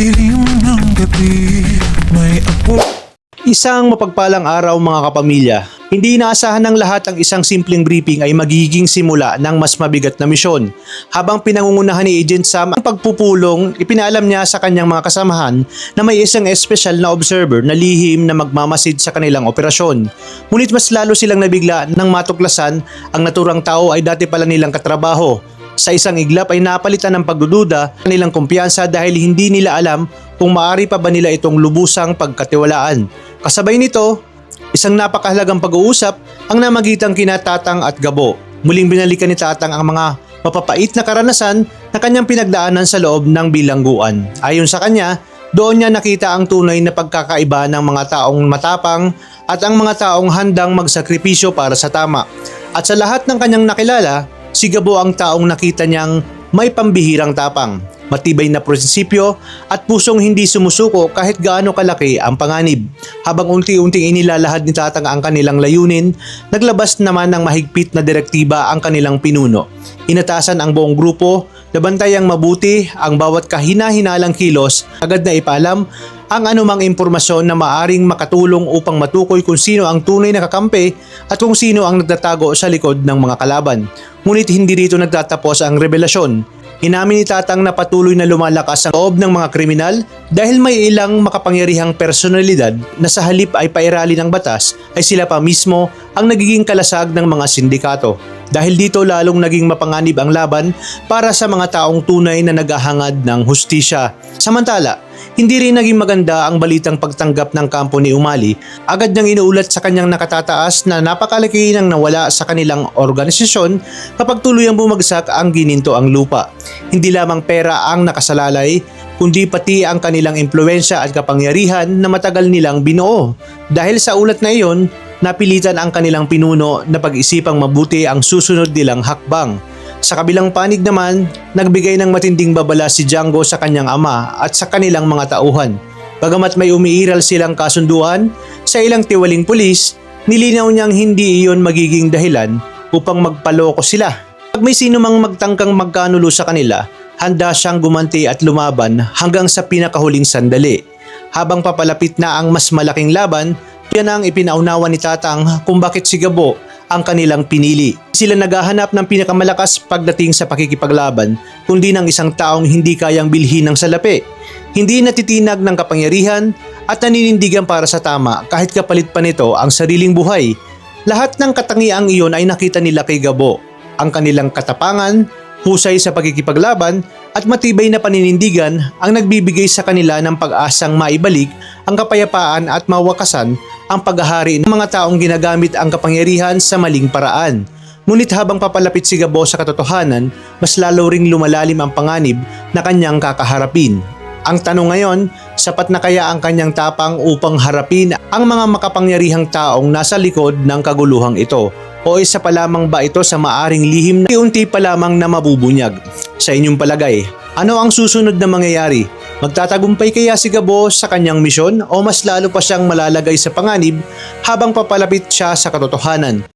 dilim ng gabi, may apo. Isang mapagpalang araw mga kapamilya. Hindi inaasahan ng lahat ang isang simpleng briefing ay magiging simula ng mas mabigat na misyon. Habang pinangungunahan ni Agent Sam ang pagpupulong, ipinaalam niya sa kanyang mga kasamahan na may isang espesyal na observer na lihim na magmamasid sa kanilang operasyon. Ngunit mas lalo silang nabigla nang matuklasan ang naturang tao ay dati pala nilang katrabaho. Sa isang iglap ay napalitan ng pagdududa ng kanilang kumpiyansa dahil hindi nila alam kung maaari pa ba nila itong lubusang pagkatiwalaan. Kasabay nito, isang napakahalagang pag-uusap ang namagitang kina Tatang at Gabo. Muling binalikan ni Tatang ang mga mapapait na karanasan na kanyang pinagdaanan sa loob ng bilangguan. Ayon sa kanya, doon niya nakita ang tunay na pagkakaiba ng mga taong matapang at ang mga taong handang magsakripisyo para sa tama. At sa lahat ng kanyang nakilala, si Gabo ang taong nakita niyang may pambihirang tapang, matibay na prinsipyo at pusong hindi sumusuko kahit gaano kalaki ang panganib. Habang unti-unting inilalahad ni Tatang ang kanilang layunin, naglabas naman ng mahigpit na direktiba ang kanilang pinuno. Inatasan ang buong grupo na bantayang mabuti ang bawat kahina-hinalang kilos, agad na ipaalam ang anumang impormasyon na maaring makatulong upang matukoy kung sino ang tunay na kakampi at kung sino ang nagtatago sa likod ng mga kalaban. Ngunit hindi rito nagtatapos ang revelasyon. Inamin ni Tatang na patuloy na lumalakas ang loob ng mga kriminal dahil may ilang makapangyarihang personalidad na sa halip ay pairali ng batas ay sila pa mismo ang nagiging kalasag ng mga sindikato. Dahil dito lalong naging mapanganib ang laban para sa mga taong tunay na naghahangad ng hustisya. Samantala, hindi rin naging maganda ang balitang pagtanggap ng kampo ni Umali. Agad niyang inuulat sa kanyang nakatataas na napakalaki ng nawala sa kanilang organisasyon kapag tuluyang bumagsak ang gininto ang lupa. Hindi lamang pera ang nakasalalay, kundi pati ang kanilang impluwensya at kapangyarihan na matagal nilang binuo. Dahil sa ulat na iyon, napilitan ang kanilang pinuno na pag-isipang mabuti ang susunod nilang hakbang. Sa kabilang panig naman, nagbigay ng matinding babala si Django sa kanyang ama at sa kanilang mga tauhan. Bagamat may umiiral silang kasunduan sa ilang tiwaling pulis, nilinaw niyang hindi iyon magiging dahilan upang magpaloko sila. Pag may sino mang magtangkang magkanulo sa kanila, handa siyang gumanti at lumaban hanggang sa pinakahuling sandali. Habang papalapit na ang mas malaking laban, yan ang ipinaunawa ni Tatang kung bakit si Gabo ang kanilang pinili. Sila naghahanap ng pinakamalakas pagdating sa pakikipaglaban, kundi ng isang taong hindi kayang bilhin ng salapi. Hindi natitinag ng kapangyarihan at naninindigan para sa tama kahit kapalit pa nito ang sariling buhay. Lahat ng katangiang iyon ay nakita nila kay Gabo. Ang kanilang katapangan, husay sa pagkikipaglaban at matibay na paninindigan ang nagbibigay sa kanila ng pag-asang maibalik ang kapayapaan at mawakasan ang paghahari ng mga taong ginagamit ang kapangyarihan sa maling paraan. Ngunit habang papalapit si Gabo sa katotohanan, mas lalo ring lumalalim ang panganib na kanyang kakaharapin. Ang tanong ngayon, sapat na kaya ang kanyang tapang upang harapin ang mga makapangyarihang taong nasa likod ng kaguluhang ito? O isa pa lamang ba ito sa maaring lihim na unti pa lamang na mabubunyag? Sa inyong palagay, ano ang susunod na mangyayari? Magtatagumpay kaya si Gabo sa kanyang misyon o mas lalo pa siyang malalagay sa panganib habang papalapit siya sa katotohanan?